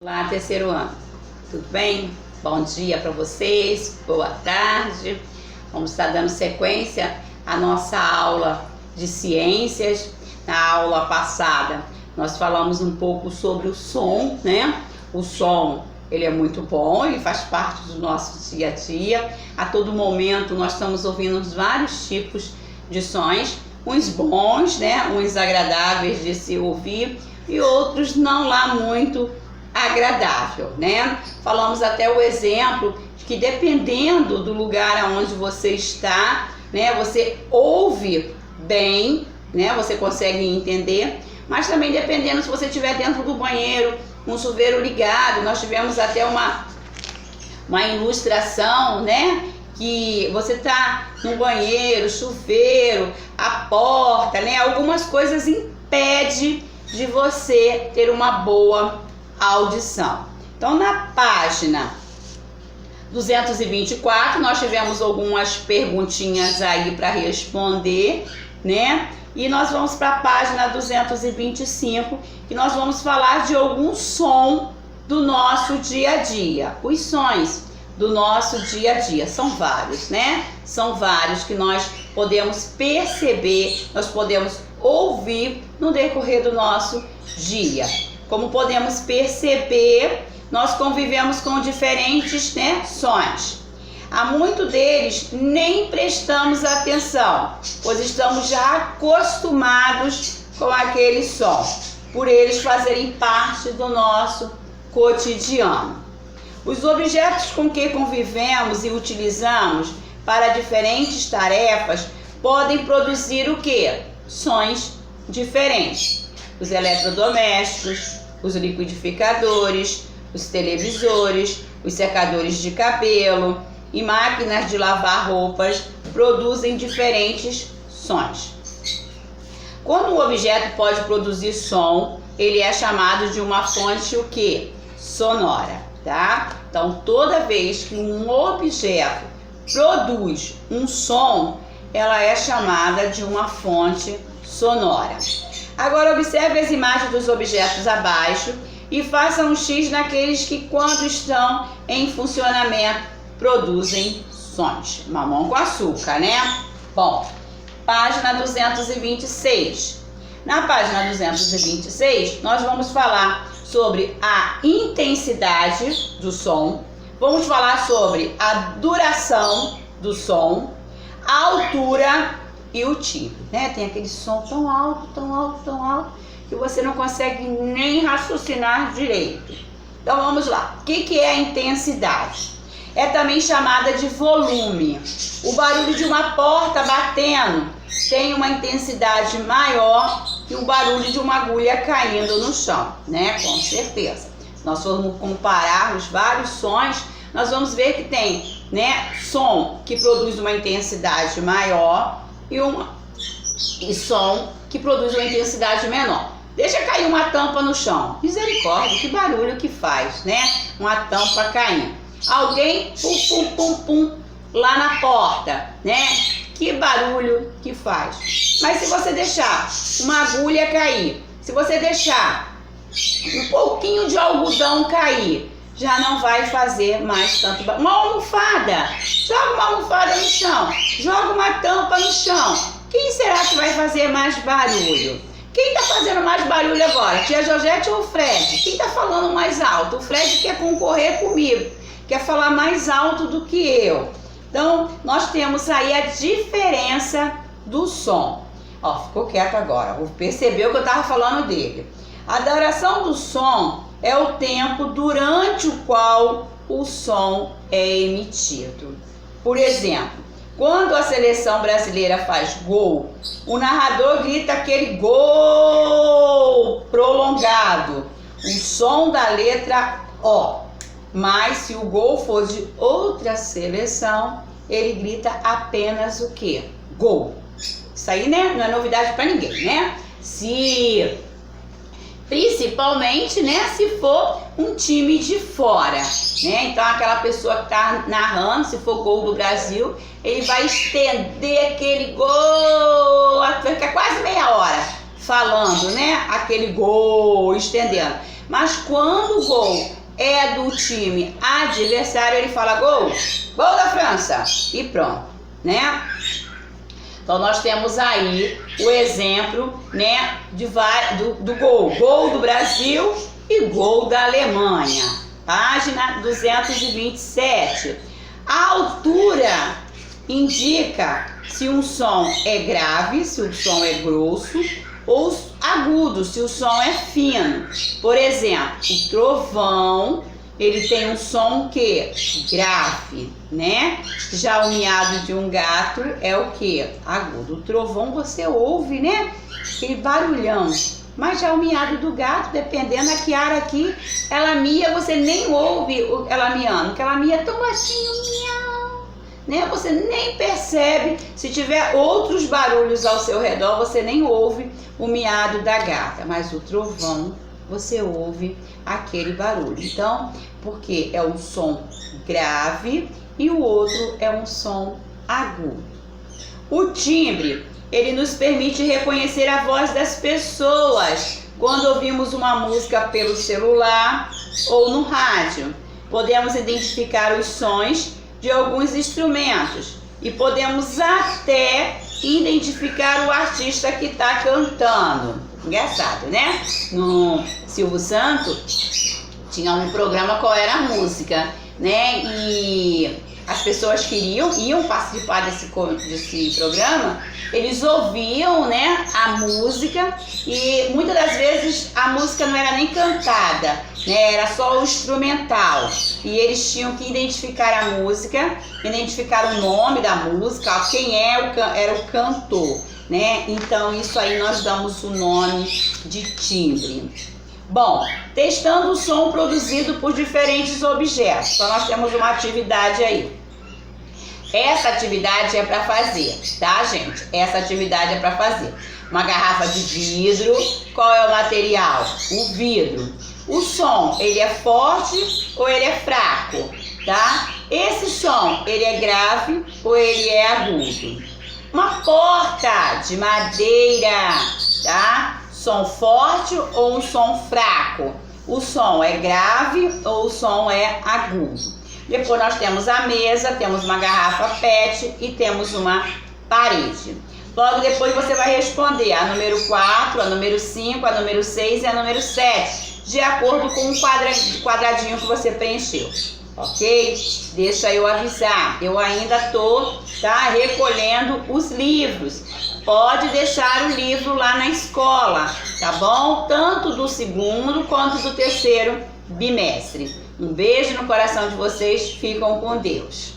Olá, terceiro ano, tudo bem? Bom dia para vocês, boa tarde. Vamos estar dando sequência à nossa aula de ciências. Na aula passada nós falamos um pouco sobre o som, né? O som, ele é muito bom, ele faz parte do nosso dia a dia. A todo momento nós estamos ouvindo vários tipos de sons, uns bons, né? Uns agradáveis de se ouvir e outros não lá muito agradável, né? Falamos até o exemplo de que dependendo do lugar onde você está, né? Você ouve bem, né? Você consegue entender, mas também dependendo se você estiver dentro do banheiro, com o chuveiro ligado. Nós tivemos até uma ilustração, né? Que você tá no banheiro, chuveiro, a porta, né? Algumas coisas impedem de você ter uma boa audição. Então, na página 224, nós tivemos algumas perguntinhas aí para responder, né? E nós vamos para a página 225, que nós vamos falar de algum som do nosso dia a dia. Os sons do nosso dia a dia são vários, né? São vários que nós podemos perceber, nós podemos ouvir no decorrer do nosso dia. Como podemos perceber, nós convivemos com diferentes, né, sons. A muitos deles nem prestamos atenção, pois estamos já acostumados com aquele som, por eles fazerem parte do nosso cotidiano. Os objetos com que convivemos e utilizamos para diferentes tarefas podem produzir o quê? Sons diferentes. Os eletrodomésticos, os liquidificadores, os televisores, os secadores de cabelo e máquinas de lavar roupas produzem diferentes sons. Quando um objeto pode produzir som, ele é chamado de uma fonte o quê? Sonora, tá? Então, toda vez que um objeto produz um som, ela é chamada de uma fonte sonora. Agora observe as imagens dos objetos abaixo e faça um X naqueles que, quando estão em funcionamento, produzem sons. Mamão com açúcar, né? Bom, página 226. Na página 226, nós vamos falar sobre a intensidade do som, vamos falar sobre a duração do som, a altura e o timbre, né? Tem aquele som tão alto, tão alto, tão alto, que você não consegue nem raciocinar direito. Então vamos lá. O que é a intensidade? É também chamada de volume. O barulho de uma porta batendo tem uma intensidade maior que o barulho de uma agulha caindo no chão, né? Com certeza. Se nós formos comparar os vários sons, nós vamos ver que tem, né, som que produz uma intensidade maior e som que produz uma intensidade menor. Deixa cair uma tampa no chão. Misericórdia, que barulho que faz, né? Uma tampa caindo. Alguém, pum, pum, pum, pum, lá na porta, né? Que barulho que faz. Mas se você deixar uma agulha cair, se você deixar um pouquinho de algodão cair, já não vai fazer mais tanto barulho. Uma almofada, joga uma almofada no chão, joga uma tampa no chão. Quem será que vai fazer mais barulho? Quem está fazendo mais barulho agora? Tia Georgette ou o Fred? Quem está falando mais alto? O Fred quer concorrer comigo, quer falar mais alto do que eu. Então, nós temos aí a diferença do som. Ó, ficou quieto agora, percebeu que eu estava falando dele. A duração do som é o tempo durante o qual o som é emitido. Por exemplo, quando a seleção brasileira faz gol, o narrador grita aquele gol prolongado, o som da letra O. Mas se o gol for de outra seleção, ele grita apenas o quê? Gol. Isso aí, né, não é novidade para ninguém, né? Principalmente, né, se for um time de fora, né? Então aquela pessoa que está narrando, se for gol do Brasil, ele vai estender aquele gol, vai ficar quase meia hora falando, né, aquele gol, estendendo. Mas quando o gol é do time adversário, ele fala gol, gol da França e pronto, né? Então nós temos aí o exemplo, né, do gol do Brasil e gol da Alemanha. Página 227. A altura indica se um som é grave, se o som é grosso, ou agudo, se o som é fino. Por exemplo, o trovão, ele tem um som que? Grave, né? Já o miado de um gato é o que? Agudo. O trovão você ouve, né? Aquele barulhão. Mas já o miado do gato, dependendo, a Kiara aqui, ela mia, você nem ouve ela miando, porque ela mia tão baixinho, miau, né? Você nem percebe. Se tiver outros barulhos ao seu redor, você nem ouve o miado da gata, mas o trovão, você ouve aquele barulho. Então, porque é um som grave e o outro é um som agudo. O timbre, ele nos permite reconhecer a voz das pessoas quando ouvimos uma música pelo celular ou no rádio. Podemos identificar os sons de alguns instrumentos e podemos até identificar o artista que está cantando. Engraçado, né? No Silvio Santos tinha um programa Qual Era a Música, né? E as pessoas iam participar desse programa, eles ouviam, né, a música e muitas das vezes a música não era nem cantada, né, era só o instrumental. E eles tinham que identificar a música, identificar o nome da música, quem era o cantor, né? Então isso aí nós damos o nome de timbre. Bom, testando o som produzido por diferentes objetos. Então nós temos uma atividade aí. Essa atividade é para fazer, tá, gente? Essa atividade é para fazer. Uma garrafa de vidro. Qual é o material? O vidro. O som, ele é forte ou ele é fraco, tá? Esse som, ele é grave ou ele é agudo? Uma porta de madeira, tá? Som forte ou um som fraco? O som é grave ou o som é agudo? Depois nós temos a mesa, temos uma garrafa PET e temos uma parede. Logo depois você vai responder a número 4, a número 5, a número 6 e a número 7, de acordo com o quadradinho que você preencheu, ok? Deixa eu avisar, eu ainda estou recolhendo os livros. Pode deixar o livro lá na escola, tá bom? Tanto do segundo quanto do terceiro bimestre. Um beijo no coração de vocês, ficam com Deus.